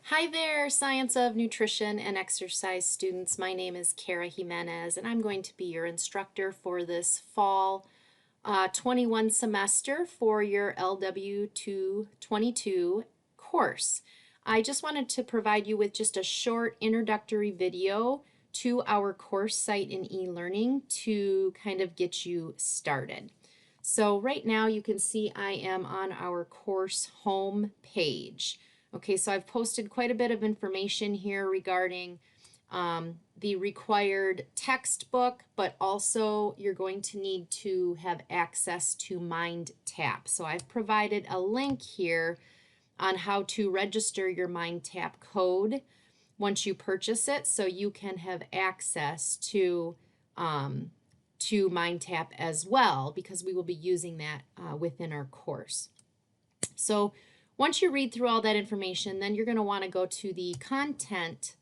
Hi there, Science of Nutrition and Exercise students. My name is Kara Jimenez, and I'm going to be your instructor for this fall 21 semester for your LW 222 course. I just wanted to provide you with just a short introductory video to our course site in e-learning to kind of get you started. So right now you can see I am on our course home page. Okay, so I've posted quite a bit of information here regarding the required textbook, but also you're going to need to have access to MindTap. So I've provided a link here on how to register your MindTap code once you purchase it, so you can have access to MindTap as well, because we will be using that within our course. So once you read through all that information, then you're going to want to go to the content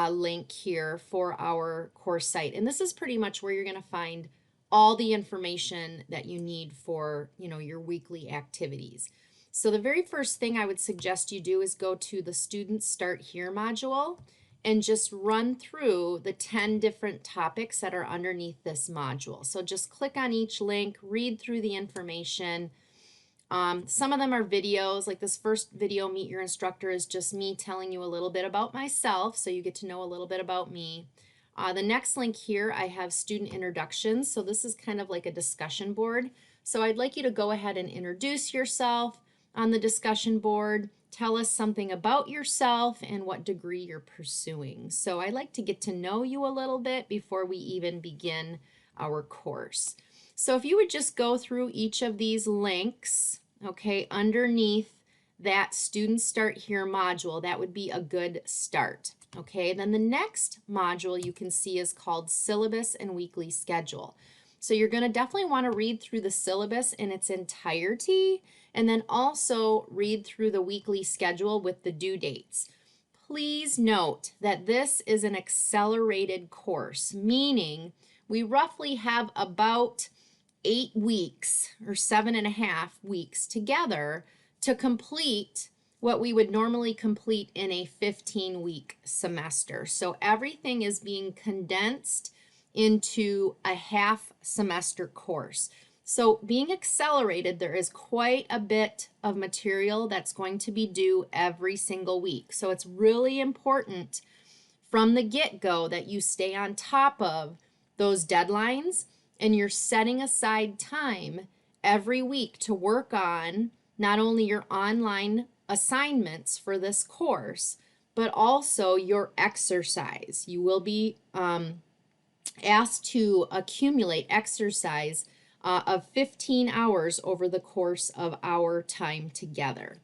link here for our course site. And this is pretty much where you're going to find all the information that you need for, your weekly activities. So the very first thing I would suggest you do is go to the Student Start Here module and just run through the 10 different topics that are underneath this module. So just click on each link, read through the information. Some of them are videos, like this first video, Meet Your Instructor, is just me telling you a little bit about myself, so you get to know a little bit about me. The next link here, I have student introductions, so this is kind of like a discussion board. So I'd like you to go ahead and introduce yourself on the discussion board. Tell us something about yourself and what degree you're pursuing. So I like to get to know you a little bit before we even begin our course. So if you would just go through each of these links, okay, underneath that Student Start Here module, that would be a good start. Okay, then the next module you can see is called Syllabus and Weekly Schedule. So you're going to definitely want to read through the syllabus in its entirety, and then also read through the weekly schedule with the due dates. Please note that this is an accelerated course, meaning we roughly have about 8 weeks or 7.5 weeks together to complete what we would normally complete in a 15-week semester. So everything is being condensed into a half semester course. So being accelerated, there is quite a bit of material that's going to be due every single week. So it's really important from the get-go that you stay on top of those deadlines, and you're setting aside time every week to work on not only your online assignments for this course, but also your exercise. You will be asked to accumulate exercise of 15 hours over the course of our time together.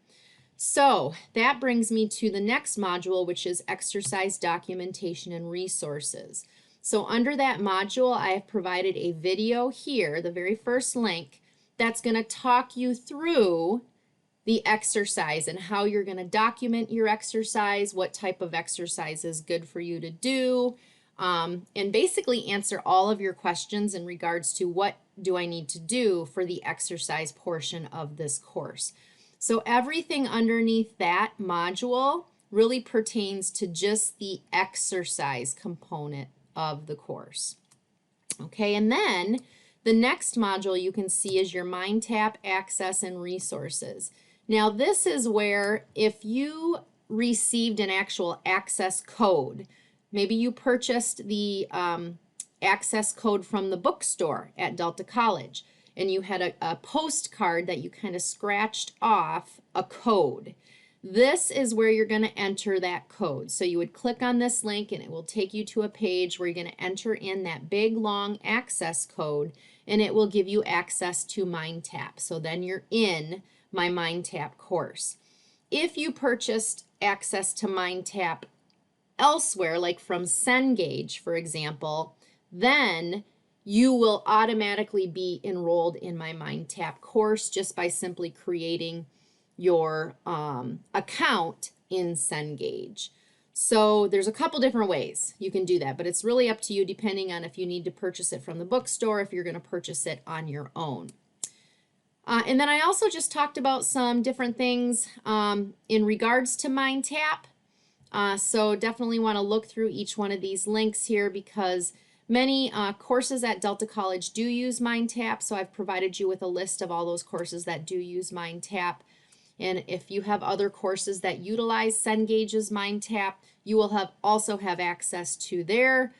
So that brings me to the next module, which is exercise documentation and resources. So under that module, I have provided a video here, the very first link, that's going to talk you through the exercise and how you're going to document your exercise, what type of exercise is good for you to do, and basically answer all of your questions in regards to what do I need to do for the exercise portion of this course. So everything underneath that module really pertains to just the exercise component of the course. Okay, and then the next module you can see is your MindTap access and resources. Now this is where if you received an actual access code, maybe you purchased the access code from the bookstore at Delta College, and you had a postcard that you kind of scratched off a code. This is where you're going to enter that code. So you would click on this link and it will take you to a page where you're going to enter in that big long access code, and it will give you access to MindTap. So then you're in my MindTap course. If you purchased access to MindTap elsewhere, like from Cengage, for example, then you will automatically be enrolled in my MindTap course just by simply creating your account in Cengage. So there's a couple different ways you can do that, but it's really up to you depending on if you need to purchase it from the bookstore, if you're going to purchase it on your own. And then I also just talked about some different things in regards to MindTap. So definitely want to look through each one of these links here because many courses at Delta College do use MindTap. So I've provided you with a list of all those courses that do use MindTap. And if you have other courses that utilize Cengage's MindTap, you will also have access to their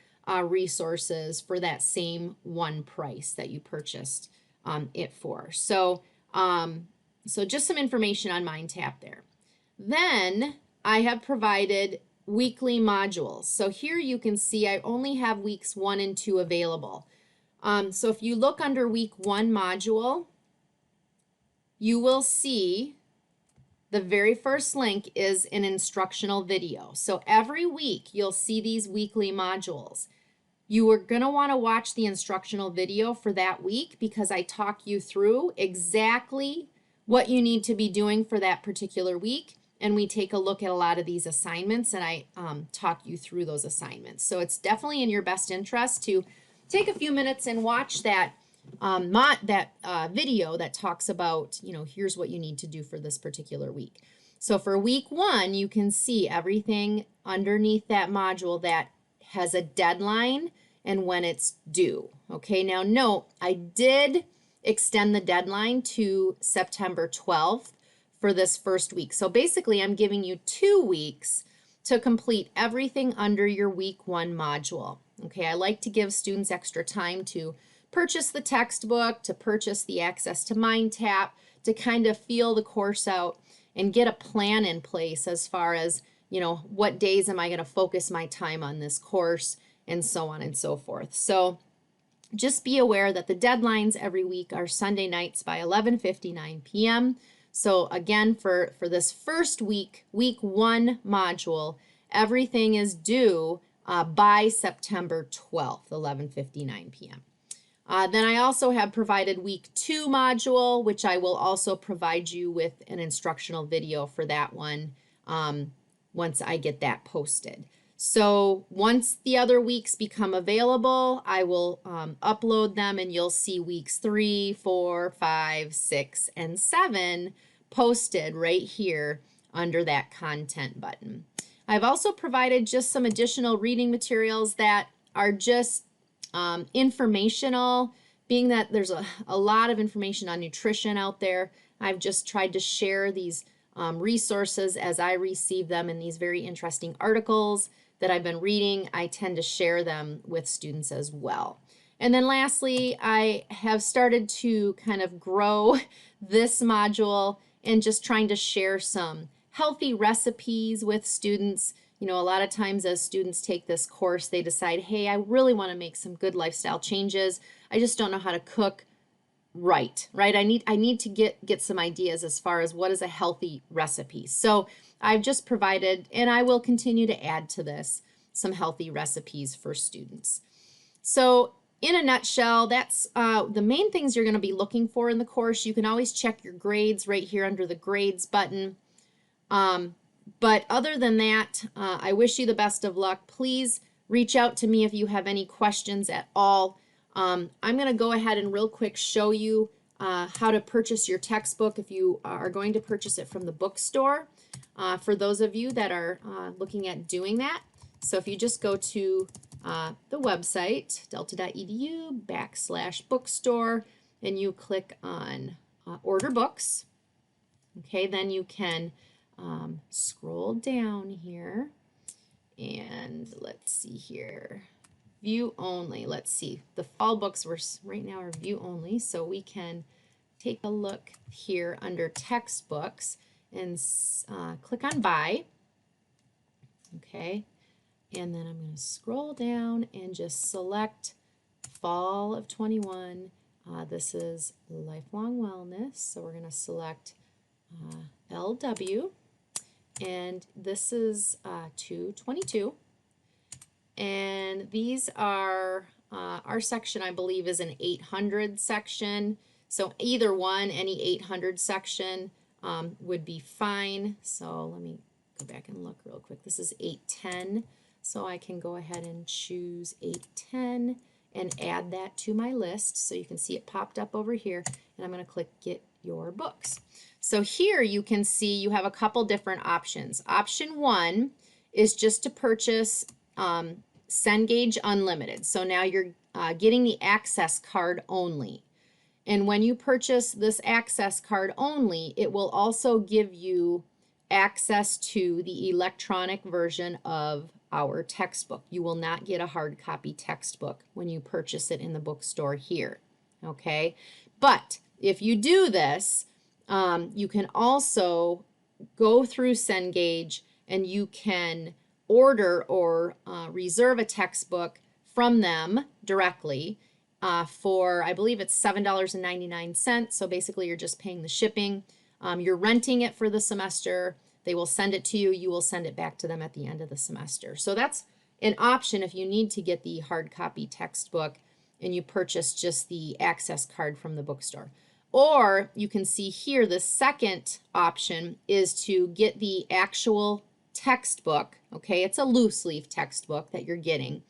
resources for that same one price that you purchased it for. So, so just some information on MindTap there. Then I have provided weekly modules. So here you can see I only have weeks 1 and 2 available. So if you look under week 1 module, you will see the very first link is an instructional video. So every week you'll see these weekly modules. You are going to want to watch the instructional video for that week because I talk you through exactly what you need to be doing for that particular week. And we take a look at a lot of these assignments and I talk you through those assignments. So it's definitely in your best interest to take a few minutes and watch that video that talks about, here's what you need to do for this particular week. So for week 1, you can see everything underneath that module that has a deadline and when it's due. Okay, now note, I did extend the deadline to September 12th for this first week. So basically, I'm giving you 2 weeks to complete everything under your week 1 module. Okay, I like to give students extra time to purchase the textbook, to purchase the access to MindTap, to kind of feel the course out and get a plan in place as far as, what days am I going to focus my time on this course and so on and so forth. So just be aware that the deadlines every week are Sunday nights by 11:59 p.m. So again, for this first week, week 1 module, everything is due by September 12th, 11:59 p.m. Then I also have provided week 2 module, which I will also provide you with an instructional video for that one once I get that posted. So once the other weeks become available, I will upload them and you'll see weeks 3, 4, 5, 6, and 7 posted right here under that content button. I've also provided just some additional reading materials that are just informational, being that there's a lot of information on nutrition out there. I've just tried to share these resources as I receive them in these very interesting articles that I've been reading. I tend to share them with students as well. And then lastly, I have started to kind of grow this module and just trying to share some healthy recipes with students. A lot of times as students take this course, they decide, hey, I really want to make some good lifestyle changes. I just don't know how to cook right? I need to get some ideas as far as what is a healthy recipe. So I've just provided, and I will continue to add to this, some healthy recipes for students. So in a nutshell, that's the main things you're going to be looking for in the course. You can always check your grades right here under the grades button. But other than that, I wish you the best of luck. Please reach out to me if you have any questions at all. I'm going to go ahead and real quick show you how to purchase your textbook if you are going to purchase it from the bookstore, for those of you that are looking at doing that. So if you just go to the website, delta.edu/bookstore, and you click on order books, okay, then you can scroll down here and let's see here. View only. Let's see. The fall books right now are view only, so we can take a look here under textbooks and click on buy. Okay, and then I'm going to scroll down and just select fall of 21. This is lifelong wellness, so we're going to select LW, and this is 222. And these are, our section, I believe, is an 800 section. So either one, any 800 section would be fine. So let me go back and look real quick. This is 810. So I can go ahead and choose 810 and add that to my list. So you can see it popped up over here. And I'm going to click Get Your Books. So here you can see you have a couple different options. Option 1 is just to purchase Cengage Unlimited. So now you're getting the access card only. And when you purchase this access card only, it will also give you access to the electronic version of our textbook. You will not get a hard copy textbook when you purchase it in the bookstore here, okay? But if you do this, you can also go through Cengage and you can order or reserve a textbook from them directly for, I believe it's $7.99. So basically you're just paying the shipping. You're renting it for the semester. They will send it to you. You will send it back to them at the end of the semester. So that's an option if you need to get the hard copy textbook and you purchase just the access card from the bookstore. Or you can see here the second option is to get the actual textbook. Okay, it's a loose leaf textbook that you're getting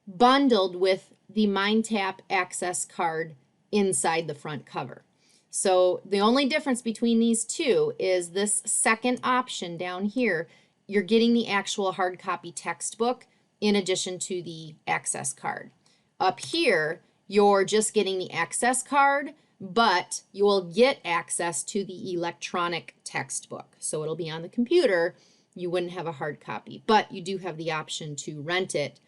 bundled with the MindTap access card inside the front cover. So the only difference between these two is this second option down here, you're getting the actual hard copy textbook in addition to the access card. Up here, you're just getting the access card, but you will get access to the electronic textbook. So it'll be on the computer. You wouldn't have a hard copy, but you do have the option to rent it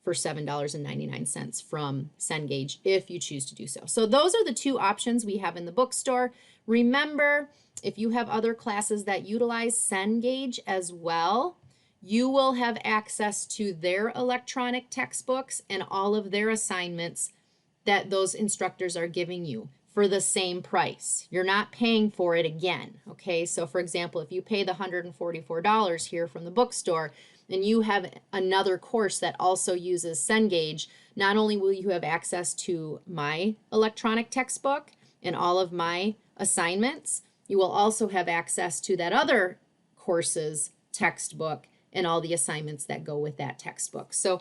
for $7.99 from Cengage if you choose to do so. So those are the two options we have in the bookstore. Remember, if you have other classes that utilize Cengage as well, you will have access to their electronic textbooks and all of their assignments that those instructors are giving you for the same price. You're not paying for it again, okay? So for example, if you pay the $144 here from the bookstore, and you have another course that also uses Cengage, not only will you have access to my electronic textbook and all of my assignments, you will also have access to that other course's textbook and all the assignments that go with that textbook. So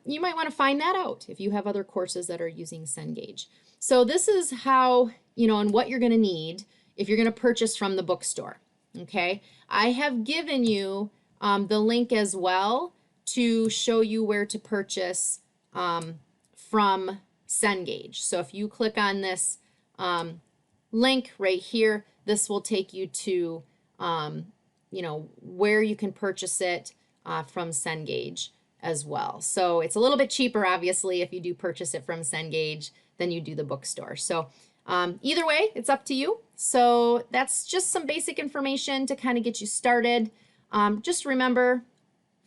you might want to find that out if you have other courses that are using Cengage. So this is how, and what you're going to need if you're going to purchase from the bookstore, okay? I have given you the link as well to show you where to purchase from Cengage. So if you click on this link right here, this will take you to, where you can purchase it from Cengage as well. So it's a little bit cheaper, obviously, if you do purchase it from Cengage than you do the bookstore. So either way, it's up to you. So that's just some basic information to kind of get you started. Just remember,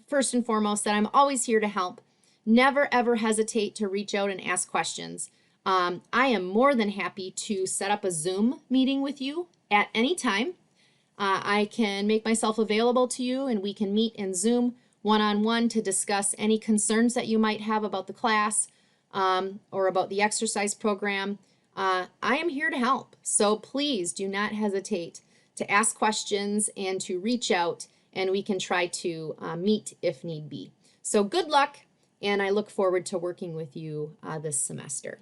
first and foremost, that I'm always here to help. Never, ever hesitate to reach out and ask questions. I am more than happy to set up a Zoom meeting with you at any time. I can make myself available to you and we can meet in Zoom one-on-one to discuss any concerns that you might have about the class or about the exercise program. I am here to help. So please do not hesitate to ask questions and to reach out, and we can try to meet if need be. So good luck, and I look forward to working with you this semester.